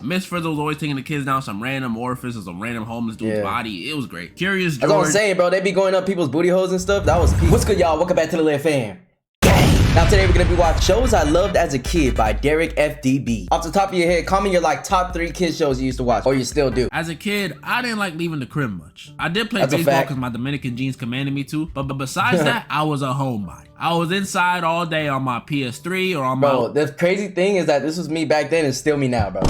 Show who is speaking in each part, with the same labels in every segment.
Speaker 1: Miss Frizzle was always taking the kids down some random orifice or some random homeless dude's body. It was great. Curious George.
Speaker 2: That's what I'm saying, bro. They be going up people's booty holes and stuff. That was peak. What's good, y'all? Welcome back to the Lit Fam. Now today we're gonna be watching Shows I Loved as a Kid by Derek FDB. Off the top of your head, comment your top 3 kid shows you used to watch, or you still do.
Speaker 1: As a kid, I didn't like leaving the crib much. I did play baseball because my Dominican genes commanded me to, but besides that, I was a homebody. I was inside all day on my PS3 or on my...
Speaker 2: Bro, the crazy thing is that this was me back then and still me now, bro.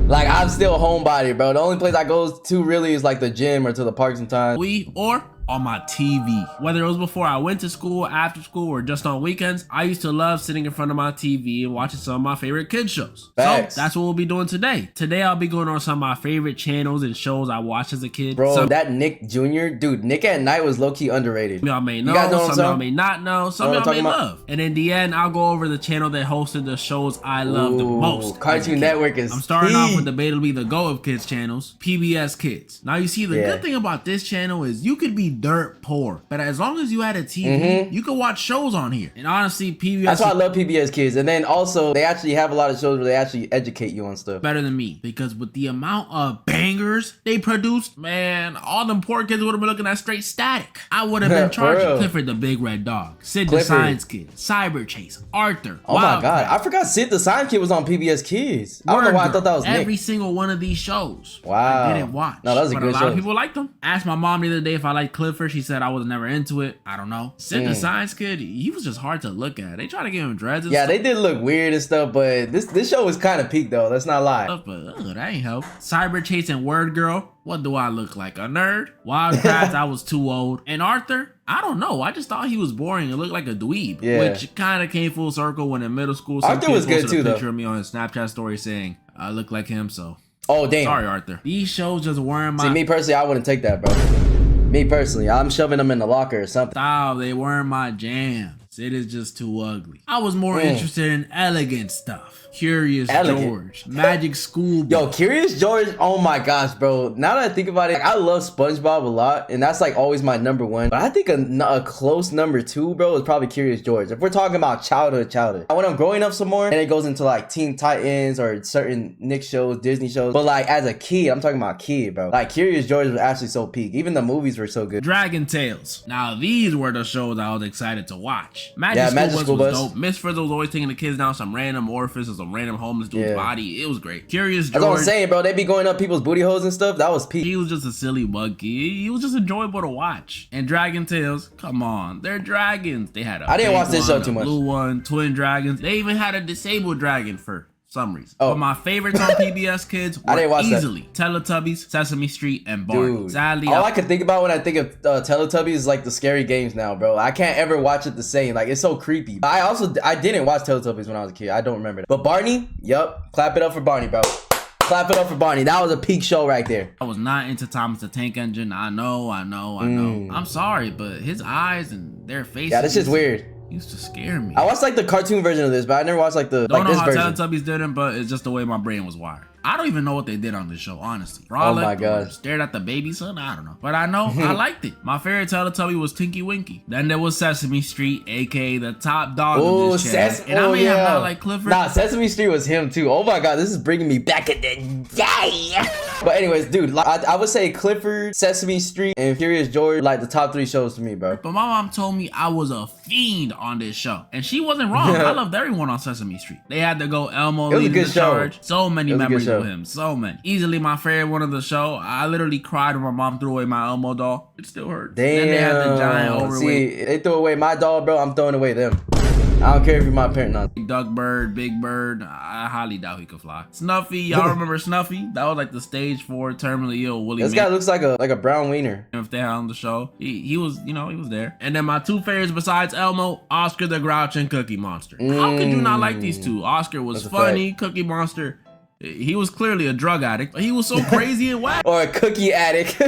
Speaker 2: Like, I'm still a homebody, bro. The only place I go to really is like the gym or to the park sometimes.
Speaker 1: Or on my TV. Whether it was before I went to school, after school, or just on weekends, I used to love sitting in front of my TV and watching some of my favorite kids shows.
Speaker 2: Facts.
Speaker 1: So that's what we'll be doing today. Today I'll be going on some of my favorite channels and shows I watched as a kid.
Speaker 2: Bro, that Nick Jr., dude, Nick at Night was low-key underrated.
Speaker 1: Y'all may know, some of y'all may not know, some of y'all may love. And in the end, I'll go over the channel that hosted the shows I love the most.
Speaker 2: Cartoon Network is
Speaker 1: I'm starting off with debatably the GO of kids channels, PBS Kids. Now you see, the good thing about this channel is you could be dirt poor, but as long as you had a TV, you could watch shows on here. And honestly, PBS...
Speaker 2: That's why I love PBS Kids. And then also, they actually have a lot of shows where they actually educate you on stuff.
Speaker 1: Better than me, because with the amount of bangers they produced, man, all them poor kids would have been looking at straight static. I would have been charging Clifford the Big Red Dog, Sid the Science Kid, Cyber Chase, Arthur.
Speaker 2: Oh my God, I forgot Sid the Science Kid was on PBS Kids. I don't know why I thought that was Nick.
Speaker 1: Every single one of these shows.
Speaker 2: Wow.
Speaker 1: I didn't watch.
Speaker 2: No, that was a good show.
Speaker 1: A lot of people liked them. Asked my mom the other day if I liked Clifford. She said I was never into it. I don't know. Sid the Science Kid, he was just hard to look at. They try to give him dreads and stuff.
Speaker 2: They did look weird and stuff, but this show was kind of peak though. Let's not lie.
Speaker 1: But that ain't help. Cyber Chase and Word Girl. What do I look like? A nerd? Wildcats, I was too old. And Arthur? I don't know. I just thought he was boring and looked like a dweeb. Which kind of came full circle when in middle school, some
Speaker 2: Arthur was good too,
Speaker 1: a picture of me on his Snapchat story saying I look like him, so...
Speaker 2: Oh, damn.
Speaker 1: Sorry, Arthur. These shows just weren't my...
Speaker 2: See, me personally, I wouldn't take that, bro. Me personally, I'm shoving them in the locker or something.
Speaker 1: Style, they weren't my jam. It is just too ugly. I was more interested in elegant stuff. Curious George, Magic School.
Speaker 2: Yo, Curious George, oh my gosh, bro. Now that I think about it, I love SpongeBob a lot, and that's like always my number one. But I think a close number 2, bro, is probably Curious George. If we're talking about childhood. When I'm growing up some more, and it goes into like Teen Titans or certain Nick shows, Disney shows. But like as a kid, I'm talking about kid, bro. Like Curious George was actually so peak. Even the movies were so good.
Speaker 1: Dragon Tales. Now these were the shows I was excited to watch. Magic School Bus was dope. Miss Frizzle was always taking the kids down some random orifice or some random homeless dude's body. It was great. Curious George.
Speaker 2: That's what I'm saying, bro. They be going up people's booty holes and stuff. That was peak.
Speaker 1: He was just a silly monkey. He was just enjoyable to watch. And Dragon Tales, come on, they're dragons. They had
Speaker 2: I didn't watch this show too much.
Speaker 1: Blue one, twin dragons. They even had a disabled dragon for some reason. But my favorites on PBS Kids were easily Teletubbies, Sesame Street, and Barney.
Speaker 2: Dude,
Speaker 1: sadly,
Speaker 2: all I can think about when I think of Teletubbies is like the scary games now, bro. I can't ever watch it the same. Like, it's so creepy. I didn't watch Teletubbies when I was a kid. I don't remember that. But Barney, yup. Clap it up for Barney, bro. Clap it up for Barney. That was a peak show right there.
Speaker 1: I was not into Thomas the Tank Engine. I know. I'm sorry, but his eyes and their faces.
Speaker 2: Yeah, this is weird.
Speaker 1: Used to scare me.
Speaker 2: I watched like the cartoon version of this, but I never watched like the
Speaker 1: don't know
Speaker 2: this
Speaker 1: how
Speaker 2: version.
Speaker 1: Teletubbies didn't, but it's just the way my brain was wired. I don't even know what they did on this show, honestly.
Speaker 2: Oh my God.
Speaker 1: Stared at the baby son? I don't know. But I know I liked it. My favorite Teletubby was Tinky Winky. Then there was Sesame Street, aka the top dog of this channel. And I may have not like Clifford.
Speaker 2: Nah, Sesame Street was him too. Oh my God, this is bringing me back in the day. But anyways, dude, I would say Clifford, Sesame Street, and Curious George like the top 3 shows to me, bro.
Speaker 1: But my mom told me I was a fiend on this show. And she wasn't wrong. I loved everyone on Sesame Street. They had to go Elmo leading the charge. So many memories of him. So many. Easily my favorite one of the show. I literally cried when my mom threw away my Elmo doll. It still hurts.
Speaker 2: Damn.
Speaker 1: Then they had the giant overweight.
Speaker 2: See, they threw away my doll, bro. I'm throwing away them. I don't care if you're my parent or not.
Speaker 1: Duck Bird, Big Bird, I highly doubt he could fly. Snuffy, y'all remember Snuffy? That was like the stage 4 terminally ill Willie.
Speaker 2: This guy looks like a brown wiener.
Speaker 1: If they had on the show, he was, he was there. And then my 2 favorites besides Elmo, Oscar the Grouch and Cookie Monster. How could you not like these 2? Oscar was funny, Cookie Monster, he was clearly a drug addict, but he was so crazy and whack.
Speaker 2: Or a cookie addict.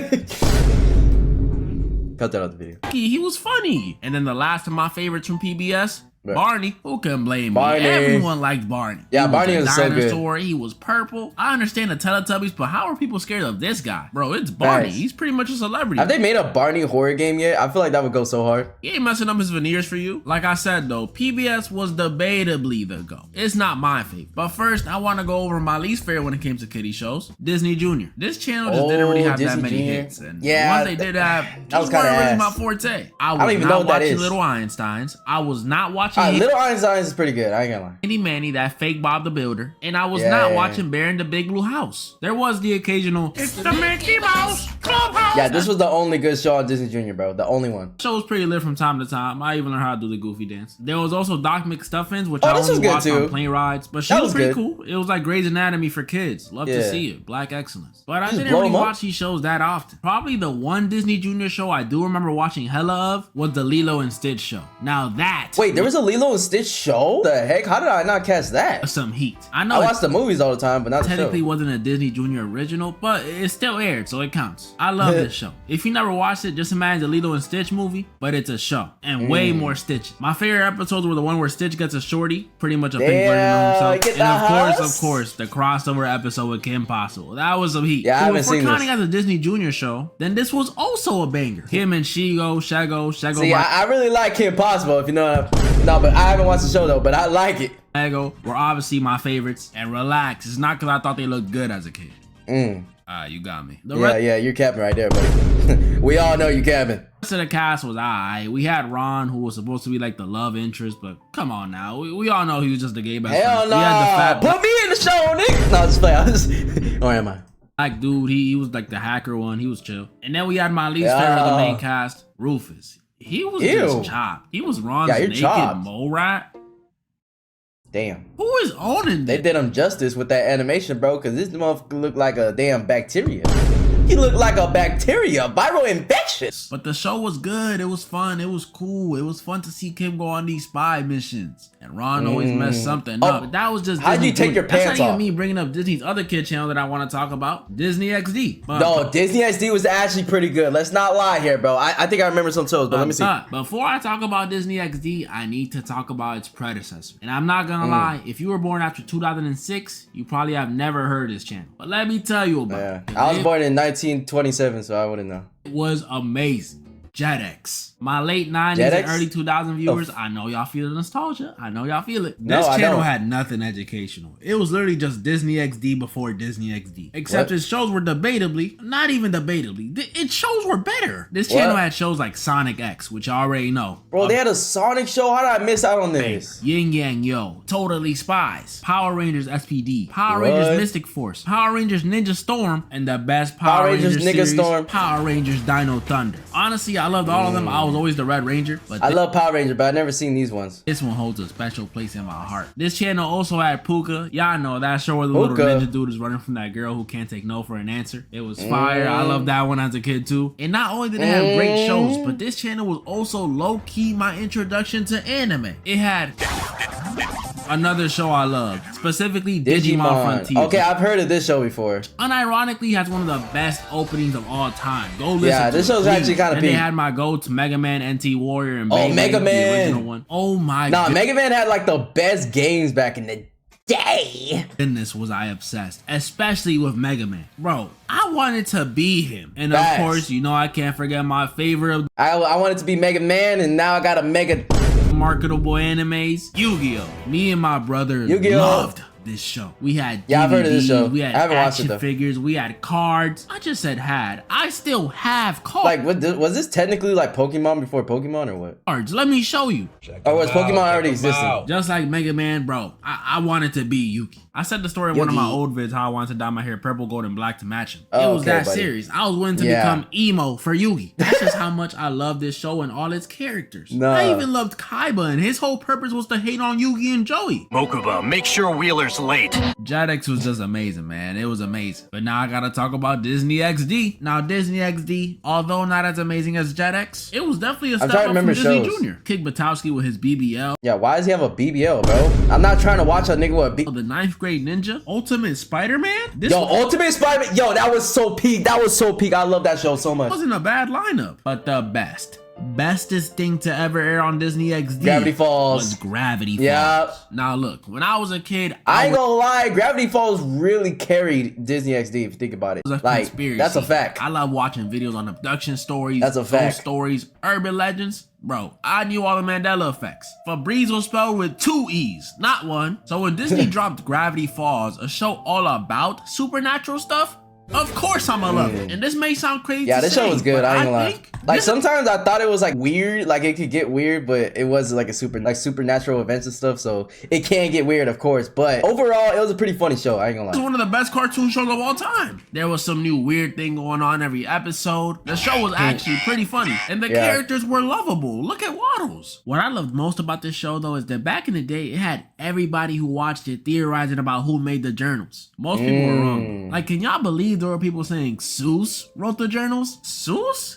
Speaker 2: Cut that out the video.
Speaker 1: He was funny. And then the last of my favorites from PBS, Barney, who can blame
Speaker 2: Barney.
Speaker 1: me? Everyone liked Barney.
Speaker 2: Yeah, Barney was so good.
Speaker 1: Dinosaur. He was purple. I understand the Teletubbies, but how are people scared of this guy? Bro, it's Barney. He's pretty much a celebrity.
Speaker 2: Have they made a Barney horror game yet? I feel like that would go so hard.
Speaker 1: He ain't messing up his veneers for you. Like I said though, PBS was debatably the GOAT. It's not my favorite. But first, I want to go over my least favorite when it came to kiddie shows. Disney Junior. This channel just didn't really have that many hits. And the ones they did have,
Speaker 2: that was kind of
Speaker 1: really my forte. I don't even know what that is. Little Einsteins. I was not watching
Speaker 2: Little Einsteins is pretty good. I ain't gonna lie.
Speaker 1: Handy Manny, that fake Bob the Builder. And I was not watching Bear in the Big Blue House. There was the occasional, it's the Mickey Mouse Clubhouse.
Speaker 2: Yeah, this was the only good show on Disney Junior, bro. The only one.
Speaker 1: The show was pretty lit from time to time. I even learned how to do the Goofy dance. There was also Doc McStuffins, which I only watched on plane rides. But she was pretty cool. It was like Grey's Anatomy for kids. Love to see it. Black excellence. But I didn't really watch these shows that often. Probably the one Disney Junior show I do remember watching hella of was the Lilo and Stitch show. Now that...
Speaker 2: Wait, there was a Lilo and Stitch show? The heck? How did I not catch that?
Speaker 1: Some heat. I know
Speaker 2: I watch the movies all the time, but not the show.
Speaker 1: Technically wasn't a Disney Junior original, but it still aired, so it counts. I love this show. If you never watched it, just imagine the Lilo and Stitch movie, but it's a show and way more Stitch. My favorite episodes were the one where Stitch gets a shorty, pretty much a pink version of himself, and of course, the crossover episode with Kim Possible. That was some heat.
Speaker 2: Yeah, I haven't
Speaker 1: if we're
Speaker 2: seen
Speaker 1: counting
Speaker 2: this.
Speaker 1: as a Disney Junior show, then this was also a banger. Him and Shago.
Speaker 2: See, I really like Kim Possible, if you know what I'm... No, but I haven't watched the show though, but I like it.
Speaker 1: Shago were obviously my favorites, and relax, it's not because I thought they looked good as a kid. You got me.
Speaker 2: Yeah, you're capping right there, buddy. We all know you capping.
Speaker 1: The rest of the cast was alright. We had Ron, who was supposed to be like the love interest, but come on now. We all know he was just a gay best friend.
Speaker 2: Hell no. Put me in the show, nigga. No, just play. Or am I?
Speaker 1: Black dude, he was like the hacker one. He was chill. And then we had my least favorite of the main cast, Rufus. He was just chopped. He was Ron's naked mole rat.
Speaker 2: Damn.
Speaker 1: Who is owning this?
Speaker 2: They did him justice with that animation, bro, because this motherfucker looked like a damn bacteria. He looked like a bacteria, viral infection.
Speaker 1: But the show was good. It was fun. It was cool. It was fun to see Kim go on these spy missions. And Ron always messed something up. But that was just
Speaker 2: how'd you take your pants off?
Speaker 1: That's not even me bringing up Disney's other kid channel that I want to talk about, Disney XD.
Speaker 2: No, Disney XD was actually pretty good. Let's not lie here, bro. I think I remember some shows, but let me see.
Speaker 1: Before I talk about Disney XD, I need to talk about its predecessor. And I'm not gonna lie, if you were born after 2006, you probably have never heard this channel. But let me tell you about it.
Speaker 2: I was born in 1927, so I wouldn't know.
Speaker 1: It was amazing. JetX. My late 90s and early 2000 viewers, I know y'all feel the nostalgia. I know y'all feel it. This channel had nothing educational. It was literally just Disney XD before Disney XD. Except its shows were debatably, not even debatably, its shows were better. This channel had shows like Sonic X, which I already know.
Speaker 2: Bro, they had a Sonic show? How did I miss out on this?
Speaker 1: Yin Yang Yo, Totally Spies, Power Rangers SPD, Power Rangers Mystic Force, Power Rangers Ninja Storm, and the best Power Rangers series, Storm. Power Rangers Dino Thunder. Honestly, I loved all of them. I was always the Red Ranger. But
Speaker 2: I love Power Ranger, but I've never seen these ones.
Speaker 1: This one holds a special place in my heart. This channel also had Puka. Y'all know that show where the little ninja dude is running from that girl who can't take no for an answer. It was fire. I loved that one as a kid too. And not only did it have great shows, but this channel was also low-key my introduction to anime. It had another show I loved, specifically Digimon Frontiers.
Speaker 2: Okay, I've heard of this show before.
Speaker 1: Unironically, has one of the best openings of all time. Go listen to it.
Speaker 2: Yeah, this show's actually kind of
Speaker 1: big. And they had my go-to Mega Man, NT Warrior, and
Speaker 2: Mega Man,
Speaker 1: the original one. Oh my god.
Speaker 2: Nah, Mega Man had like the best games back in the day.
Speaker 1: Goodness was I obsessed, especially with Mega Man. Bro, I wanted to be him. And of course, you know I can't forget my favorite.
Speaker 2: I wanted to be Mega Man, and now I got a Mega
Speaker 1: marketable animes, Yu-Gi-Oh! Me and my brother loved this show. We had DVDs,
Speaker 2: I've heard of this show.
Speaker 1: We had action figures, we had cards. I just said had. I still have cards.
Speaker 2: Like, was this technically like Pokemon before Pokemon or what?
Speaker 1: Cards, let me show you.
Speaker 2: Or was Pokemon already existing?
Speaker 1: Just like Mega Man, bro. I wanted to be Yuki. I said the story in one of my old vids how I wanted to dye my hair purple, gold, and black to match him. It was that serious. I was willing to become emo for Yugi. That's just how much I love this show and all its characters. I even loved Kaiba, and his whole purpose was to hate on Yugi and Joey.
Speaker 3: Mokuba, make sure Wheeler's late.
Speaker 1: JetX was just amazing, man. It was amazing. But now I gotta talk about Disney XD. Now Disney XD, although not as amazing as JetX, it was definitely a step up from Disney Junior. Kick Batowski with his BBL.
Speaker 2: Yeah, why does he have a BBL, bro? I'm not trying to watch a nigga with a BBL.
Speaker 1: The 9th grade ninja, Ultimate Spider-Man.
Speaker 2: Ultimate Spider-Man. Yo, that was so peak. That was so peak. I love that show so much.
Speaker 1: Wasn't a bad lineup, but the best. bestest thing to ever air on Disney XD.
Speaker 2: Gravity Falls.
Speaker 1: Was Gravity Falls.
Speaker 2: Yeah.
Speaker 1: Now look, when I was a kid,
Speaker 2: I ain't gonna lie, Gravity Falls really carried Disney XD if you think about it. Like, that's a fact.
Speaker 1: I love watching videos on abduction stories.
Speaker 2: That's a fact.
Speaker 1: Ghost stories, urban legends. Bro, I knew all the Mandela effects. Febreze was spelled with 2 E's, not 1. So when Disney dropped Gravity Falls, a show all about supernatural stuff, of course I'ma love it. And this may sound crazy.
Speaker 2: Yeah, this show was good. I ain't gonna lie. Like
Speaker 1: this
Speaker 2: sometimes I thought it was like weird, like it could get weird, but it was like a supernatural events and stuff, so it can get weird, of course. But overall, it was a pretty funny show. I ain't gonna lie.
Speaker 1: It's one of the best cartoon shows of all time. There was some new weird thing going on every episode. The show was actually pretty funny, and the characters were lovable. Look at Waddles. What I loved most about this show, though, is that back in the day, it had everybody who watched it theorizing about who made the journals. Most people were wrong. Like, can y'all believe there were people saying Seuss wrote the journals? Seuss?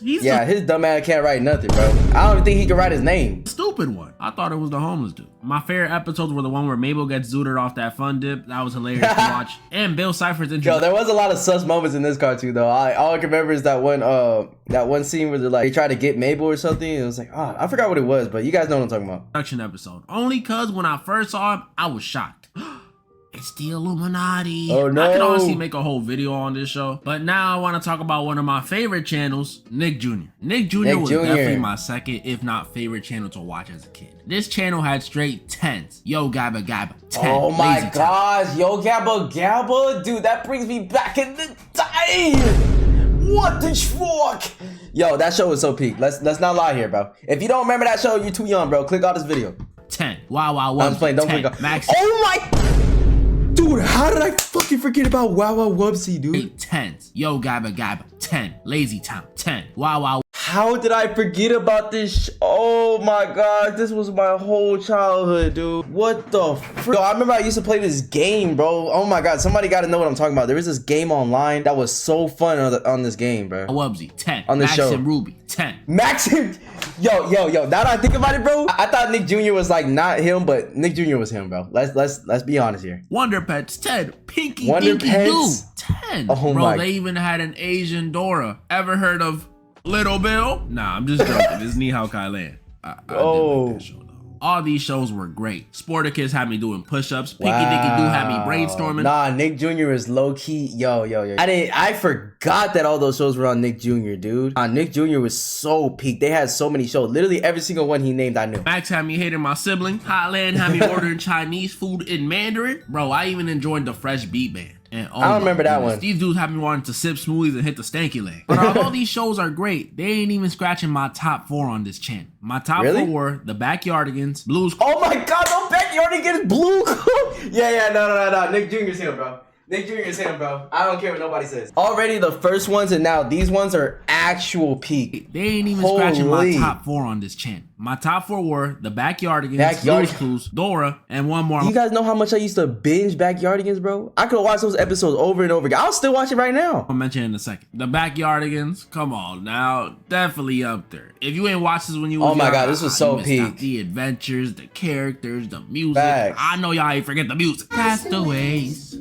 Speaker 2: His dumb ass can't write nothing, bro. I don't even think he can write his name.
Speaker 1: Stupid one. I thought it was the homeless dude. My favorite episodes were the one where Mabel gets zooted off that fun dip. That was hilarious to watch. And Bill Cipher's intro.
Speaker 2: Yo, there was a lot of sus moments in this cartoon though. All I can remember is that one scene where they try to get Mabel or something. It was like, I forgot what it was, but you guys know what I'm talking about.
Speaker 1: Production episode. Only cause when I first saw him, I was shocked. It's the Illuminati.
Speaker 2: Oh no.
Speaker 1: I could honestly make a whole video on this show. But now I want to talk about one of my favorite channels, Nick Jr. Nick Jr. was definitely my second, if not favorite channel to watch as a kid. This channel had straight 10s. Yo Gabba Gabba. 10.
Speaker 2: Oh my gosh. Yo Gabba Gabba. Dude, that brings me back in the day. What the fuck? Yo, that show was so peak. Let's not lie here, bro. If you don't remember that show, you're too young, bro. Click on this video.
Speaker 1: 10. Wow Wow Wubsy.
Speaker 2: I'm playing. Don't
Speaker 1: 10.
Speaker 2: click on.
Speaker 1: Max.
Speaker 2: Oh my. Dude, how did I fucking forget about Wow Wow Wubsy, dude?
Speaker 1: 10s. Yo Gabba Gabba. 10. Lazy Town. 10. Wow Wow.
Speaker 2: How did I forget about this? Oh my god, this was my whole childhood, dude. What the frick? Yo, I remember I used to play this game, bro. Oh my god, somebody gotta know what I'm talking about. There was this game online that was so fun on this game, bro.
Speaker 1: Wubsy. 10.
Speaker 2: On the show.
Speaker 1: Max and Ruby. 10.
Speaker 2: Max and... Yo. Now that I think about it, bro, I thought Nick Jr. was like not him, but Nick Jr. was him, bro. Let's be honest here.
Speaker 1: Wonder Pets 10. Pinky
Speaker 2: Wonder
Speaker 1: Dinky
Speaker 2: Pets?
Speaker 1: Doo 10.
Speaker 2: Oh
Speaker 1: bro,
Speaker 2: my.
Speaker 1: they even had an Asian Dora. Ever heard of Little Bill? Nah, I'm just joking. It's Ni Hao Kai Lan. I did like that show though. All these shows were great. Sporticus had me doing push-ups. Pinky Dinky Doo had me brainstorming.
Speaker 2: Nah, Nick Jr. is low-key. Yo. I forgot that all those shows were on Nick Jr., dude. Nick Jr. was so peak. They had so many shows. Literally every single one he named, I knew.
Speaker 1: Max had me hating my sibling. Hotland had me ordering Chinese food in Mandarin. Bro, I even enjoyed the Fresh Beat Band. And
Speaker 2: I don't remember that one.
Speaker 1: These dudes have me wanting to sip smoothies and hit the stanky leg. But although these shows are great, they ain't even scratching my top 4 on this channel. My top 4 were The Backyardigans, Blue's.
Speaker 2: Oh my god, no Backyardigans, Blue. No. Nick Jr.'s him, bro. Nick Jr. is him, bro. I don't care what nobody says. Already the first ones and now these ones are actual peak.
Speaker 1: They ain't even scratching my top 4 on this channel. My top 4 were The Backyardigans, Blue's Clues, Dora, and one more.
Speaker 2: You guys know how much I used to binge Backyardigans, bro? I could watch those episodes over and over again. I'll still watch it right now.
Speaker 1: I'll mention it in a second. The Backyardigans, come on now, definitely up there. If you ain't watched this when you was
Speaker 2: oh my
Speaker 1: young,
Speaker 2: god, this was so peak.
Speaker 1: The adventures, the characters, the music.
Speaker 2: Facts.
Speaker 1: I know y'all ain't forget the music. Castaways.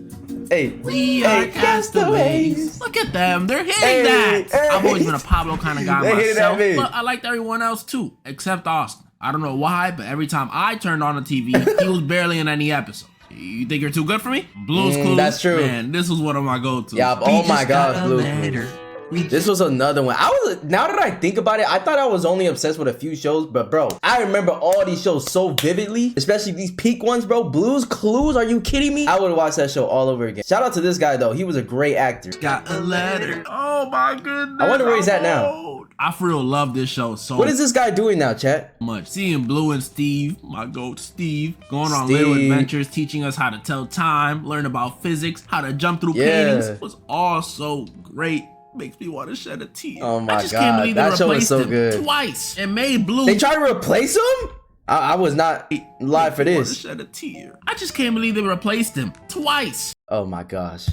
Speaker 2: Hey,
Speaker 1: we are castaways. Look at them, they're hitting that. I've always been a Pablo kind of guy myself, but I liked everyone else too, except Austin. I don't know why, but every time I turned on the TV, he was barely in any episode. You think you're too good for me? Blue's Clues.
Speaker 2: That's true.
Speaker 1: Man, this was one of my go-tos.
Speaker 2: Yeah. Oh my gosh, Blue's Clues. This was another one. Now that I think about it, I thought I was only obsessed with a few shows, but bro, I remember all these shows so vividly, especially these peak ones, bro. Blue's Clues, are you kidding me? I would watch that show all over again. Shout out to this guy though, he was a great actor.
Speaker 1: Got a letter. Oh my goodness.
Speaker 2: I wonder where he's at now.
Speaker 1: I for real love this show so
Speaker 2: What is this guy doing now, chat?
Speaker 1: much. Seeing Blue and Steve, my goat Steve, going on little adventures, teaching us how to tell time, learn about physics, how to jump through paintings was all so great. Makes me want to shed a tear.
Speaker 2: Oh my
Speaker 1: I just
Speaker 2: god,
Speaker 1: can't believe
Speaker 2: that
Speaker 1: they
Speaker 2: show
Speaker 1: replaced
Speaker 2: is so
Speaker 1: him
Speaker 2: good.
Speaker 1: Twice and made Blue.
Speaker 2: They tried to replace him? I was not live for this.
Speaker 1: Shed a tear. I just can't believe they replaced him twice.
Speaker 2: Oh my gosh.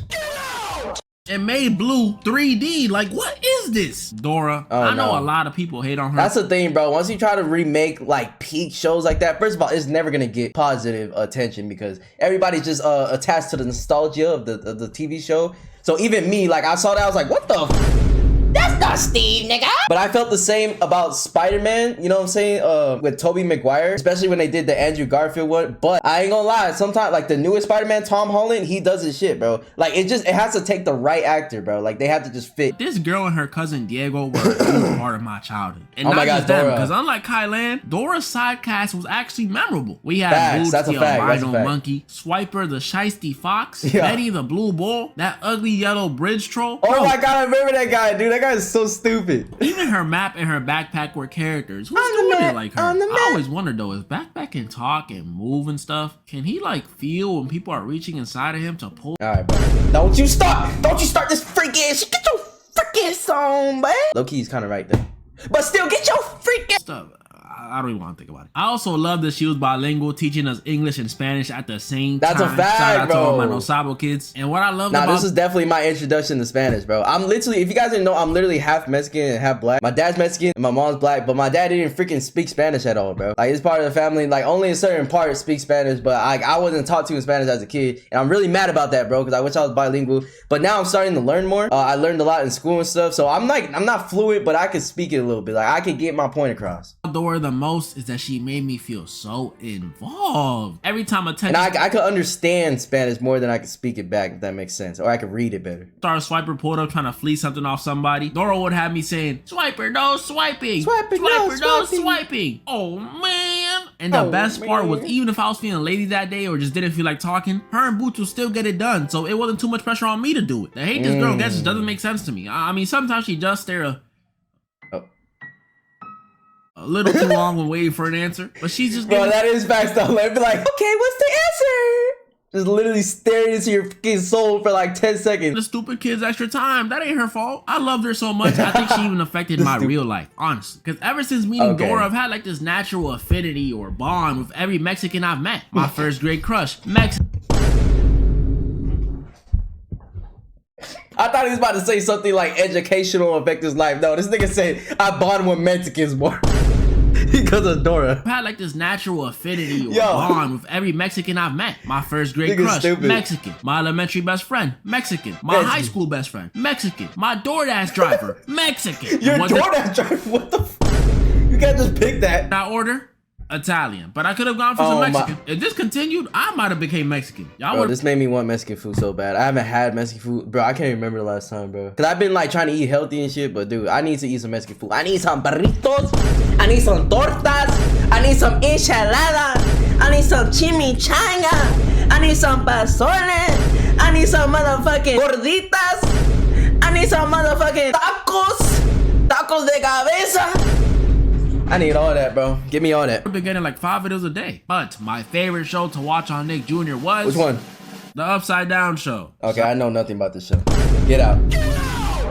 Speaker 1: And made Blue 3D. Like, what is this? Dora.
Speaker 2: Oh,
Speaker 1: I know
Speaker 2: no.
Speaker 1: a lot of people hate on her.
Speaker 2: That's the thing, bro. Once you try to remake like peak shows like that, first of all, it's never gonna get positive attention because everybody's just attached to the nostalgia of the TV show. So even me, like I saw that, I was like, what the? That's not Steve, nigga. But I felt the same about Spider-Man, you know what I'm saying? With Tobey Maguire, especially when they did the Andrew Garfield one. But I ain't gonna lie, sometimes like the newest Spider-Man, Tom Holland, he does his shit, bro. Like it has to take the right actor, bro. Like they have to just fit.
Speaker 1: This girl and her cousin Diego were a huge part of my childhood. And not just them, because unlike Kylan, Dora's side cast was actually memorable. We had Boots the albino monkey, Swiper the shiesty fox, Betty the blue bull, that ugly yellow bridge troll.
Speaker 2: Oh my god, I remember that guy, dude. That guy is so stupid.
Speaker 1: Even her map and her backpack were characters. Who's doing it like her? I always wondered though, if backpack can talk and move and stuff, can he like feel when people are reaching inside of him to pull?
Speaker 2: Alright, bro. Don't you start this freaking shit. Get your freaking song, man. Low-key is kind of right there. But still, get your freaking
Speaker 1: stuff. I don't even want to think about it. I also love that she was bilingual, teaching us English and Spanish at the same time.
Speaker 2: That's a fact,
Speaker 1: Shout out
Speaker 2: bro.
Speaker 1: to all my No Sabo kids. And what I love about
Speaker 2: this is definitely my introduction to Spanish, bro. I'm literally, if you guys didn't know, I'm literally half Mexican and half black. My dad's Mexican and my mom's black, but my dad didn't freaking speak Spanish at all, bro. Like, it's part of the family. Like, only a certain part speaks Spanish, but I wasn't taught to in Spanish as a kid. And I'm really mad about that, bro, because I wish I was bilingual. But now I'm starting to learn more. I learned a lot in school and stuff. So I'm not fluent, but I can speak it a little bit. Like, I can get my point across.
Speaker 1: Adore the most is that she made me feel so involved. Every time a text,
Speaker 2: and I could understand Spanish more than I could speak it back, if that makes sense, or I could read it better.
Speaker 1: Star Swiper pulled up trying to flee something off somebody. Dora would have me saying, "Swiper, no swiping. Swiper, no swiping." Oh man! And the best part was, even if I was feeling lazy that day or just didn't feel like talking, her and Boots would still get it done. So it wasn't too much pressure on me to do it. The hate this girl gets just doesn't make sense to me. I mean, sometimes she just stare a little too long when waiting for an answer, but she's just
Speaker 2: bro, that is facts though. Let me be like, okay, what's the answer? Just literally staring into your fucking soul for like 10 seconds.
Speaker 1: The stupid kid's extra time. That ain't her fault. I loved her so much. I think she even affected my real life, honestly. Because ever since meeting Dora, I've had like this natural affinity or bond with every Mexican I've met. My first grade crush, Mexican.
Speaker 2: I thought he was about to say something like educational affect his life. No, this nigga said I bond with Mexicans more. Because of Dora.
Speaker 1: I had like this natural affinity or bond with every Mexican I've met. My first grade crush, Mexican. My elementary best friend, Mexican. My high school best friend, Mexican. My DoorDash driver, Mexican.
Speaker 2: Your DoorDash driver? What the f? You can't just pick that.
Speaker 1: I order Italian, but I could have gone for some Mexican. If this continued, I might have became Mexican.
Speaker 2: Bro, this made me want Mexican food so bad. I haven't had Mexican food, bro. I can't remember the last time, bro. Cause I've been like trying to eat healthy and shit, but dude, I need to eat some Mexican food. I need some burritos. I need some tortas. I need some enchilada. I need some chimichanga. I need some pasones. I need some motherfucking gorditas. I need some motherfucking tacos. Tacos de cabeza. I need all that, bro. Give me all that.
Speaker 1: I've been getting like 5 videos a day. But my favorite show to watch on Nick Jr. was...
Speaker 2: Which one?
Speaker 1: The Upside Down Show.
Speaker 2: Okay, I know nothing about this show. Get out.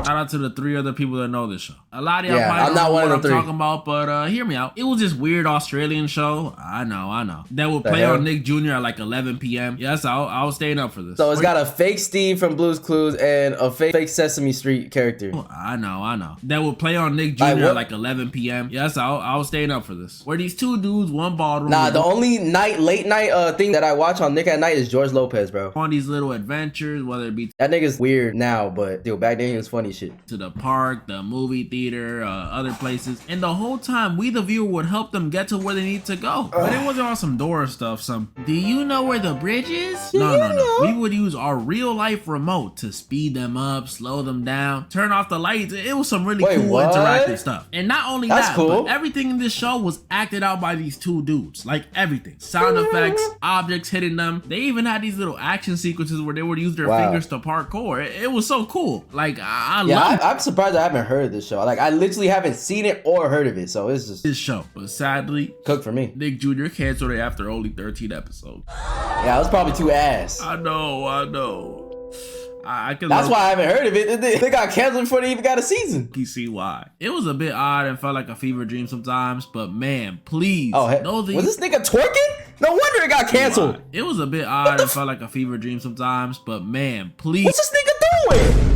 Speaker 1: Shout out to the 3 other people that know this show. A lot of y'all probably
Speaker 2: I'm not
Speaker 1: don't know
Speaker 2: one
Speaker 1: what
Speaker 2: of
Speaker 1: I'm
Speaker 2: the 3.
Speaker 1: talking about, but hear me out. It was this weird Australian show. I know. That would play on Nick Jr. at like 11 p.m. Yes, I was staying up for this.
Speaker 2: So it's got a fake Steve from Blue's Clues and a fake Sesame Street character.
Speaker 1: I know. That would play on Nick Jr. at like 11 p.m. Yes, I was staying up for this. Where these 2 dudes, one ballroom.
Speaker 2: Nah, the only late night thing that I watch on Nick at Night is George Lopez, bro.
Speaker 1: On these little adventures, whether it be...
Speaker 2: That nigga's weird now, but dude, back then he was funny shit.
Speaker 1: To the park, the movie theater, other places, and the whole time we the viewer would help them get to where they need to go. But it wasn't on some Dora stuff, do you know where the bridge is? No. We would use our real life remote to speed them up, slow them down, turn off the lights. It was some really cool interactive stuff. And not only but everything in this show was acted out by these 2 dudes. Like everything. Sound effects, objects hitting them. They even had these little action sequences where they would use their fingers to parkour. It was so cool. Like I love it.
Speaker 2: I'm surprised I haven't heard of this show. Like I literally haven't seen it or heard of it, so it's just
Speaker 1: this show. But sadly,
Speaker 2: cooked for me.
Speaker 1: Nick Jr. canceled it after only 13 episodes.
Speaker 2: Yeah, it was probably too ass.
Speaker 1: I know.
Speaker 2: That's why I haven't heard of it. They got canceled before they even got a season.
Speaker 1: You see why? It was a bit odd and felt like a fever dream sometimes, but man, please.
Speaker 2: Was this nigga twerking? No wonder it got canceled.
Speaker 1: It was a bit odd and felt like a fever dream sometimes, but man, please.
Speaker 2: What's this nigga doing?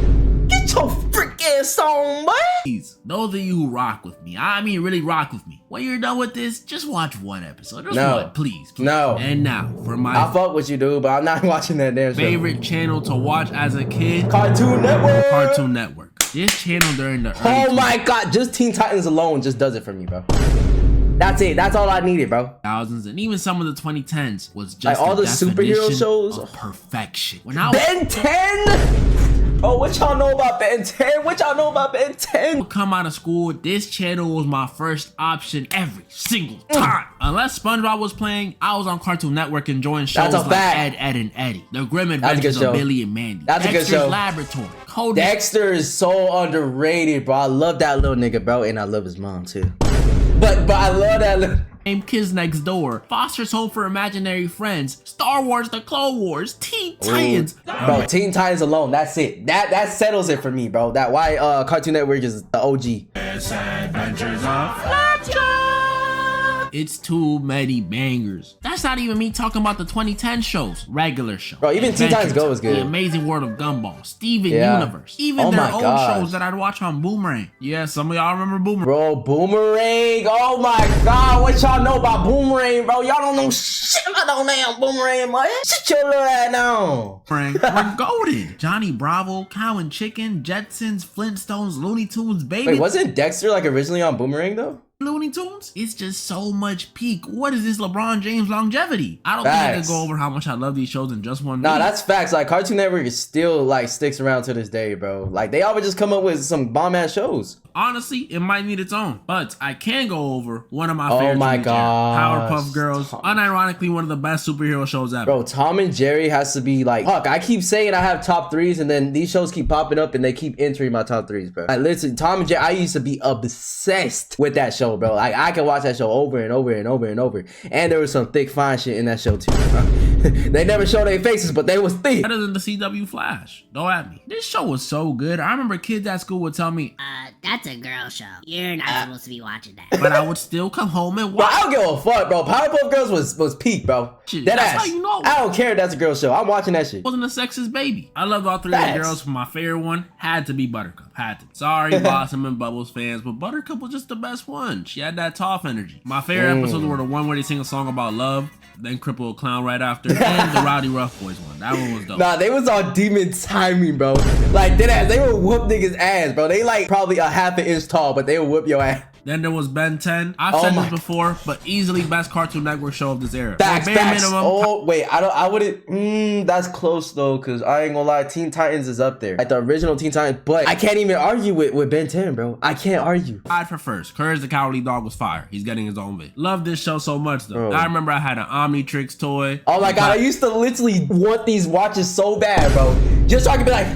Speaker 2: Get your freaking song, man.
Speaker 1: Please, those of you who rock with me, I mean really rock with me. When you're done with this, just watch one episode. Just one, please.
Speaker 2: No.
Speaker 1: And now, for my...
Speaker 2: I fuck with you, dude, but I'm not watching that damn show.
Speaker 1: Favorite channel to watch as a kid?
Speaker 2: Cartoon Network.
Speaker 1: Cartoon Network. This channel during the
Speaker 2: Oh my god, just Teen Titans alone just does it for me, bro. That's it. That's all I needed, bro.
Speaker 1: Thousands and even some of the 2010s was just
Speaker 2: like all the superhero shows.
Speaker 1: Of perfection. When
Speaker 2: Ben 10. Oh, what y'all know about Ben 10? What y'all know about Ben 10?
Speaker 1: Come out of school, this channel was my first option every single time. Unless SpongeBob was playing, I was on Cartoon Network enjoying shows like Ed, Ed, and Eddie, The Grim Adventures of Billy and Mandy,
Speaker 2: That's
Speaker 1: Dexter's
Speaker 2: a good show.
Speaker 1: Laboratory, Code.
Speaker 2: Dexter is so underrated, bro. I love that little nigga, bro, and I love his mom too. But I love that little...
Speaker 1: Kids Next Door, Foster's Home for Imaginary Friends, Star Wars: The Clone Wars, Teen Titans.
Speaker 2: Bro, Teen Titans alone, that's it. That settles it for me, bro. That why Cartoon Network is the OG.
Speaker 1: Adventures of Fletcher. It's too many bangers. That's not even me talking about the 2010 shows, regular show.
Speaker 2: Bro, even Teen Titans Go was good.
Speaker 1: The Amazing World of Gumball, Steven Universe, even their old shows that I'd watch on Boomerang. Yeah, some of y'all remember Boomerang.
Speaker 2: Bro, Boomerang. Oh my god, what y'all know about Boomerang, bro? Y'all don't know shit about no damn Boomerang, man. Shut your little ass down.
Speaker 1: Boomerang, we're golden. Johnny Bravo, Cow and Chicken, Jetsons, Flintstones, Looney Tunes, baby.
Speaker 2: Wait, wasn't Dexter like originally on Boomerang though?
Speaker 1: Looney Tunes? It's just so much peak. What is this LeBron James longevity? I don't think I can go over how much I love these shows in just one video.
Speaker 2: Nah, that's facts. Like Cartoon Network is still like sticks around to this day, bro. Like they always just come up with some bomb ass shows.
Speaker 1: Honestly, it might need its own, but I can go over one of my favorites.
Speaker 2: Oh my god,
Speaker 1: Powerpuff Girls, unironically one of the best superhero shows ever.
Speaker 2: Bro, Tom and Jerry has to be like, fuck, I keep saying I have top threes and then these shows keep popping up and they keep entering my top threes, bro. Like listen, Tom and Jerry, I used to be obsessed with that show, bro. Like I can watch that show over and over and over and over. And there was some thick fine shit in that show too. They never showed their faces, but they was thick.
Speaker 1: Better than the CW Flash. Don't at me. This show was so good. I remember kids at school would tell me,
Speaker 4: that's a girl show. You're not supposed to be watching that.
Speaker 1: But I would still come home and watch.
Speaker 2: Bro, I don't give a fuck, bro. Powerpuff Girls was peak, bro.
Speaker 1: That's how you know.
Speaker 2: I don't care if that's a girl show. I'm watching that shit.
Speaker 1: Wasn't a sexist baby. I loved all three of the girls, but my favorite one had to be Buttercup. Had to. Sorry, Blossom and Bubbles fans, but Buttercup was just the best one. She had that tough energy. My favorite episodes were the one where they sing a song about love, then cripple a clown right after, and the Rowdy Rough Boys one. That one was dope.
Speaker 2: Nah, they was on demon timing, bro. Like, they would whoop niggas' ass, bro. They like probably a half an inch tall, but they would whoop your ass.
Speaker 1: Then there was Ben 10. I've said this before, but easily best Cartoon Network show of this era.
Speaker 2: Facts. Oh wait, I wouldn't. That's close though, cause I ain't gonna lie, Teen Titans is up there, like the original Teen Titans. But I can't even argue with Ben 10, bro. I can't argue.
Speaker 1: Tied for first. Courage the Cowardly Dog was fire. He's getting his own vid. Love this show so much though. I remember I had an Omnitrix toy.
Speaker 2: Oh my god, I used to literally want these watches so bad, bro. Just so I could be like,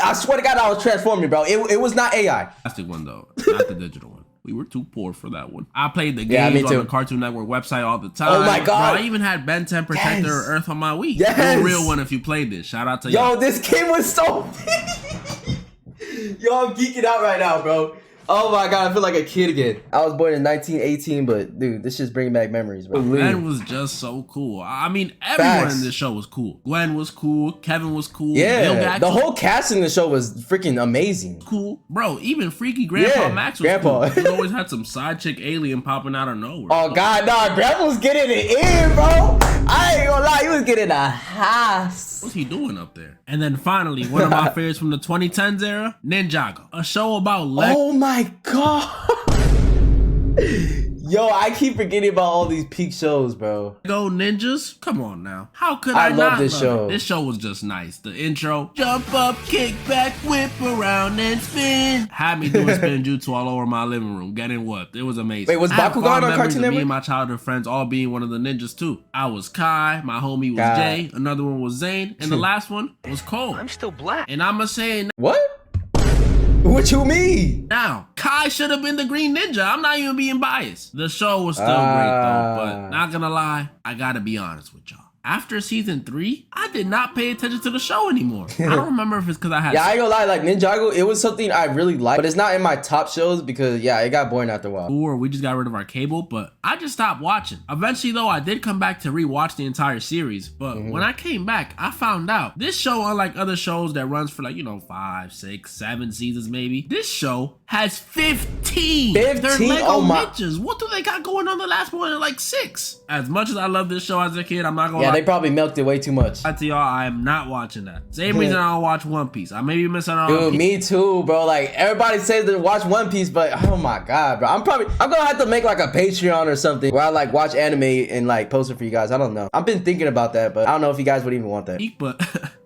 Speaker 2: I swear to God, I was transforming, bro. It was not AI.
Speaker 1: Plastic one though, not the digital one. We were too poor for that one. I played the games on the Cartoon Network website all the time.
Speaker 2: Oh my god.
Speaker 1: Bro, I even had Ben 10 Protector Earth on my Wii. Yes. The real one if you played this. Shout out to you.
Speaker 2: Yo, this game was so... Yo, I'm geeking out right now, bro. Oh my god, I feel like a kid again. I was born in 1918, but dude, this just bringing back memories, bro.
Speaker 1: Ben was just so cool. I mean, everyone in this show was cool. Gwen was cool. Kevin was cool.
Speaker 2: Yeah, the whole cast in the show was freaking amazing.
Speaker 1: Cool. Bro, even freaky Grandpa Max was cool. He always had some side chick alien popping out of nowhere.
Speaker 2: Oh god, nah, Grandpa was getting it in, bro. I ain't gonna lie, he was getting a house.
Speaker 1: What's he doing up there? And then finally, one of my favorites from the 2010s era, Ninjago. A show about
Speaker 2: Oh my god. Yo, I keep forgetting about all these peak shows, bro.
Speaker 1: Go Ninjas? Come on now. How could I
Speaker 2: love this show.
Speaker 1: This show was just nice. The intro, jump up, kick back, whip around and spin. Had me doing spin jutsu all over my living room, getting whooped. It was amazing.
Speaker 2: Wait, was Bakugan on Cartoon Network?
Speaker 1: Me and my childhood friends all being one of the ninjas too. I was Kai, my homie was Jay, another one was Zane, and the last one was Cole.
Speaker 3: I'm still black.
Speaker 1: And I'ma say
Speaker 2: what? What you mean?
Speaker 1: Now, Kai should have been the Green Ninja. I'm not even being biased. The show was still great though, but not gonna lie, I gotta be honest with y'all. After season 3, I did not pay attention to the show anymore. I don't remember if it's because I had...
Speaker 2: Yeah, I ain't gonna lie, like Ninjago, it was something I really liked, but it's not in my top shows because, yeah, it got boring after a while.
Speaker 1: Or we just got rid of our cable, but I just stopped watching. Eventually, though, I did come back to rewatch the entire series, but when I came back, I found out this show, unlike other shows that runs for like, 5, 6, 7 seasons maybe, this show has 15. They're Lego ninjas. What do they got going on the last one in like 6? As much as I love this show as a kid, I'm not gonna lie,
Speaker 2: they probably milked it way too much.
Speaker 1: To y'all, I am not watching that. Same reason I don't watch One Piece. I may be missing out on
Speaker 2: Dude, me too, bro. Like, everybody says to watch One Piece, but oh my god, bro. I'm gonna have to make like a Patreon or something where I like watch anime and like post it for you guys. I don't know. I've been thinking about that, but I don't know if you guys would even want that.
Speaker 1: But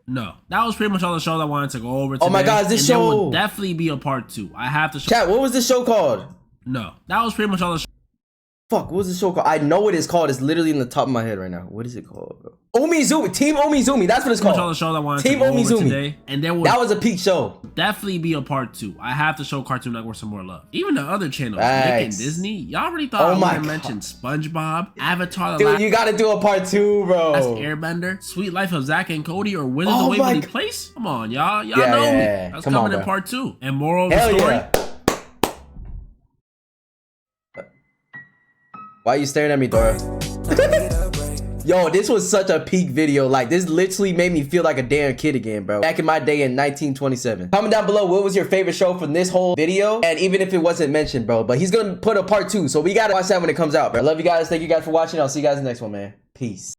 Speaker 1: no, that was pretty much all the shows I wanted to go over today.
Speaker 2: Oh my god, this
Speaker 1: and
Speaker 2: show
Speaker 1: there will definitely be a part 2. I have to show.
Speaker 2: Chat, what was this show called?
Speaker 1: No, that was pretty much all the
Speaker 2: Fuck, what was the show called? I know what it's called. It's literally in the top of my head right now. What is it called, bro? Omizumi. Team Omizumi. That's what it's called.
Speaker 1: all the shows I wanted
Speaker 2: Team
Speaker 1: to go over
Speaker 2: Omizumi.
Speaker 1: today. And there will
Speaker 2: that was a peak show.
Speaker 1: definitely be a part 2. I have to show Cartoon Network some more love. Even the other channels,
Speaker 2: Thanks.
Speaker 1: Nick and Disney. Y'all already thought I would mention SpongeBob, Avatar, the
Speaker 2: Dude, you gotta do a part 2, bro.
Speaker 1: Last Airbender, Sweet Life of Zack and Cody, or Wizards of Waverly Place. Come on, y'all. Y'all know me. That's coming in part 2. And moral of the story.
Speaker 2: Yeah. Why are you staring at me, Dora? Yo, this was such a peak video. Like, this literally made me feel like a damn kid again, bro. Back in my day in 1927. Comment down below what was your favorite show from this whole video. And even if it wasn't mentioned, bro. But he's gonna put a part 2. So we gotta watch that when it comes out, bro. I love you guys. Thank you guys for watching. I'll see you guys in the next one, man. Peace.